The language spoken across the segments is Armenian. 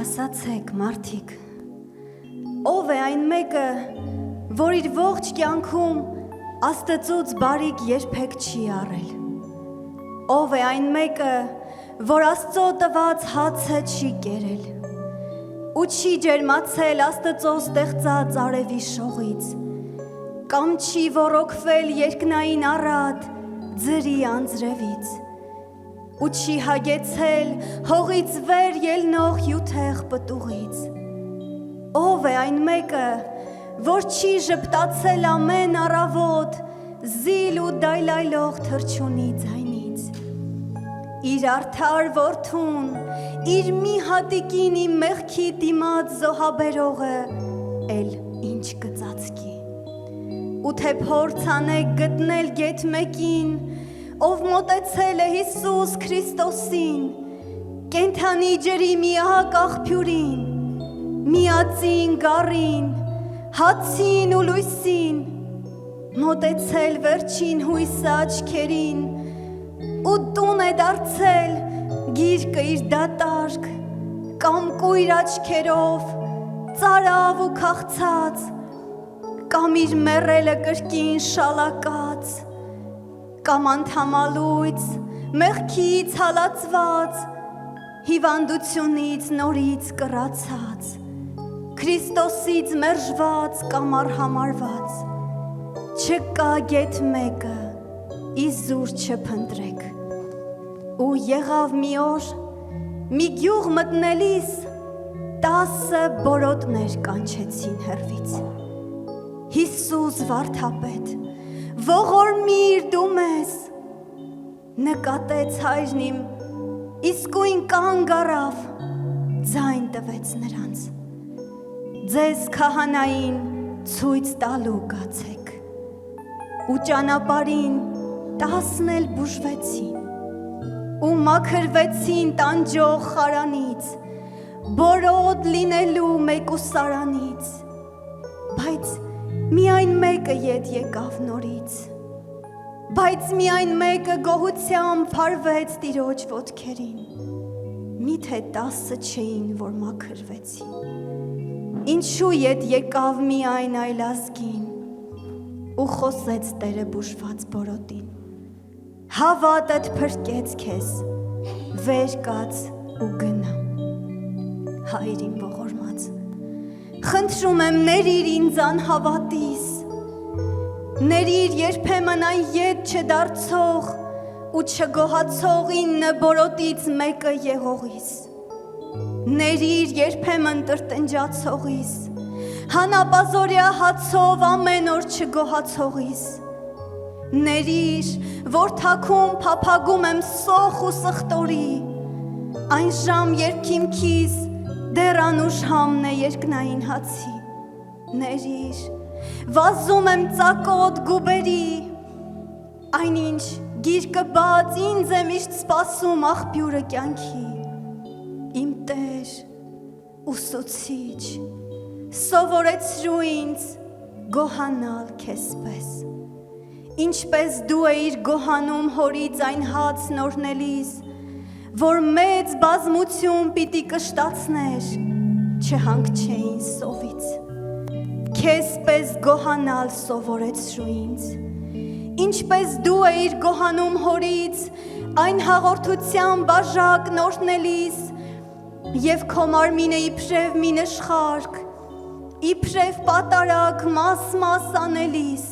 Ասացեք, մարդիկ, ով է այն մեկը, որ իր ողջ կյանքում Աստծուց բարիք երբեք չի առել։ Ով է այն մեկը, որ Աստծո տված հացը չի կերել ու չի ջերմացել Աստծո ստեղծած արևի շողից, կամ չի ոռոգվել երկնային առատ ձրի անձրևից ու չի հագեցել հողից վեր ելնող հյութեղ պտուղից։ Ով է այն մեկը, որ չի ժպտացել ամեն առավոտ զիլ ու դայլայլող թռչունի ձայնից։ Իր արդար որդուն, իր մի հատիկին իմ մեղքի դիմաց զոհաբերողը էլ ինչ կծածկի։ Ու թե փորձ անեք գտնել գեթ մեկին, ով մոտեցել է Հիսուս Քրիստոսին, կենդանի ջրի միակ աղբյուրին, միածին գառին, հացին ու լույսին, մոտեցել վերջին հույսը աչքերին, ու տուն է դարձել գիրկը իր դատարկ, կամ կույր աչքերով, ծարավ ու քաղցած, կամ իր մեռելը կրկին շալակած, կամ անդամալույց, մեղքից հալածված, հիվանդությունից նորից կռացած, Քրիստոսից մերժված կամ արհամարված, չկա գեթ մեկը, իզուր չփնտրեք։ Ու եղավ մի օր, մի գյուղ մտնելիս, 10 բորոտներ կանչեցին հեռվից։ Հիսուս վարդապետ, ողորմիր դու մեզ, նկատեց հայրն իմ, իսկույն կանգ առավ, ձայն տվեց նրանց։ Ձեզ քահանային ցույց տալու կացեք։ Ու ճանապարհին 10 էլ բուժվեցին, ու մաքրվեցին տանջող խարանից, բորոտ լինելու մեկուսարանից, բայց միայն մեկը ետ եկավ նորից, բայց միայն մեկը գոհությամբ փարվեց Տիրոջ ոտքերին, միթե 10 չէին, որ մաքրվեցին, ինչու ետ եկավ միայն այլազգին, ու խոսեց Տերը բուժված բորոտին, հավատդ փրկեց քեզ, վեր կաց ու գնա։ Հայր իմ ողորմած, խնդրում եմ ներիր ինձ անհավատիս, ներիր երբեմն այն ետ չդարձող ու չգոհացող 9 բորոտից մեկը եղողիս, ներիր երբեմն տրտնջացողիս, հանապազորյա հացով ամեն օր չգոհացողիս, ներիր, որ թաքում փափագում եմ սոխ ու սխտորի, այն ժամ երբ քիմքիս դեռ անուշ համն է երկնային հացի, ներիր, վազում եմ ծակոտ գուբերի, այնինչ գիրկը բաց ինձ է միշտ սպասում աղբյուրը կյանքի, իմ Տեր, ուսուցիչ, սովորեցրու ինձ գոհանալ քեզ պես, ինչպես դու էիր գոհանում հորից այն հացն օրհնելիս, որ մեծ բազմություն պիտի կշտացներ, չհանգչեին սովից, քեզ պես գոհանալ սովորեցրու ինձ, ինչպես դու էիր գոհանում հորից այն հաղորդության բաժակն օրհնելիս, և քո մարմինը իբրև մի նշխարք, իբրև պատարակ մաս անելիս,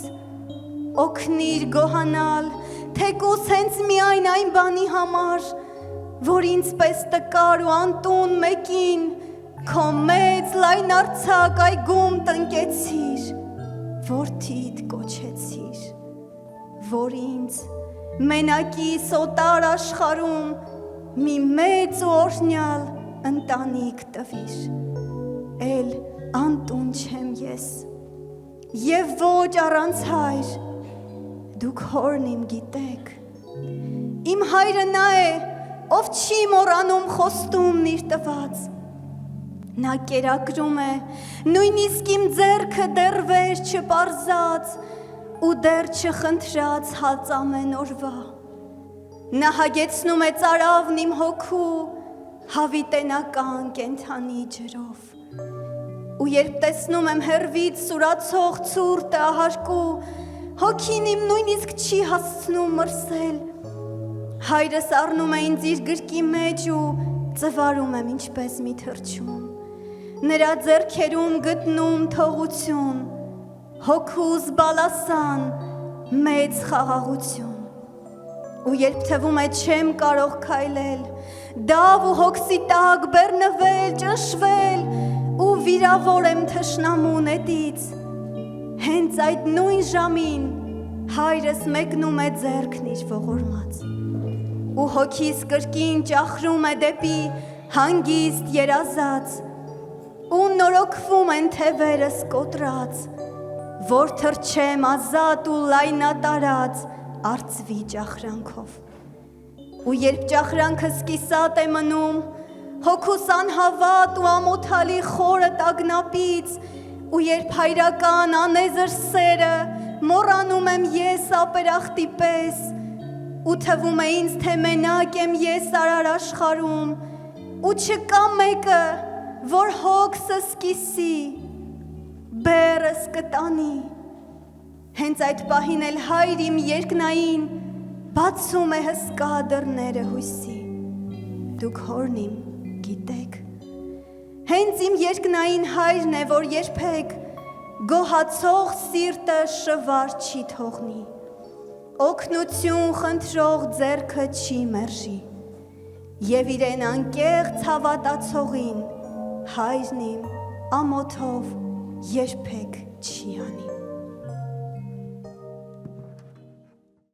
օգնիր գոհանալ, թեկուզ հենց միայն այն բանի համար, որ ինձ պես տկար ու անտուն մեկին քո մեծ լայնարձակ այգում տնկեցիր, որդիդ կոչեցիր, որ ինձ մենակի սոտար աշխարհում մի մեծ ու օրհնյալ ընտանիք տվիր, էլ անտուն չեմ ես, և ոչ առանց հայր, դուք հորն իմ գիտեք, իմ հայրը նա է, ով չի մոռանում խոստումն իր տված, նա կերակրում է, նույնիսկ իմ ձեռքը դեռ վեր չպարզած ու դեռ չխնդրած հաց ամեն օրվա, նա հագեցնում է ծարավն իմ հոգու, հավիտենական կենթանի ջրով։ Ու երբ տեսնում եմ հեռվից սուրացող ցուրտ ահարկու, հոգին իմ նույնիսկ չի հասցնում մրսել։ Հայրս առնում է ինձ իր գրկի մեջ ու ծվարում եմ ինչպես մի թռչուն։ Նրա ձեռքերում գտնում թողություն, հոգուս բալասան, մեծ խաղաղություն։ Ու երբ թվում է չեմ կարող քայլել, դավ ու հոգսի տակ բեռնվել, ճնշվել ու վիրավոր եմ թշնամու նետից, հենց այդ նույն ժամին հայրս մեկնում է ձեռքն իր ողորմած ու հոգիս կրկին ճախրում է դեպի հանգիստ երազած ու նորոգվում են թևերս կոտրած, որ թռչեմ ազատ ու լայնատարած արծվի ճախրանքով։ Ու երբ ճախրանքս կիսատ է մնում, հոգուս անհավատ ու ամոթալի խորը տագնապից, ու երբ հայրական անեզր սերը մոռանում եմ ես ապերախտի պես, ու թվում է ինձ, թե մենակ եմ ես արար աշխարհում, ու չկա մեկը, որ հոգսս կիսի, բերս կտանի, հենց այդ պահին էլ հայր իմ երկնային բացում է հսկա դռները հույսի, դուք հորն իմ գիտեք, հենց իմ երկնային հայրն է, որ երբեք գոհացող սիրտը շվար չի թողնի, օգնություն խնդրող ձեռքը չի մերժի, և իրեն անկեղծ հավատացողին հայրն իմ ամոթով երբեք չի անի։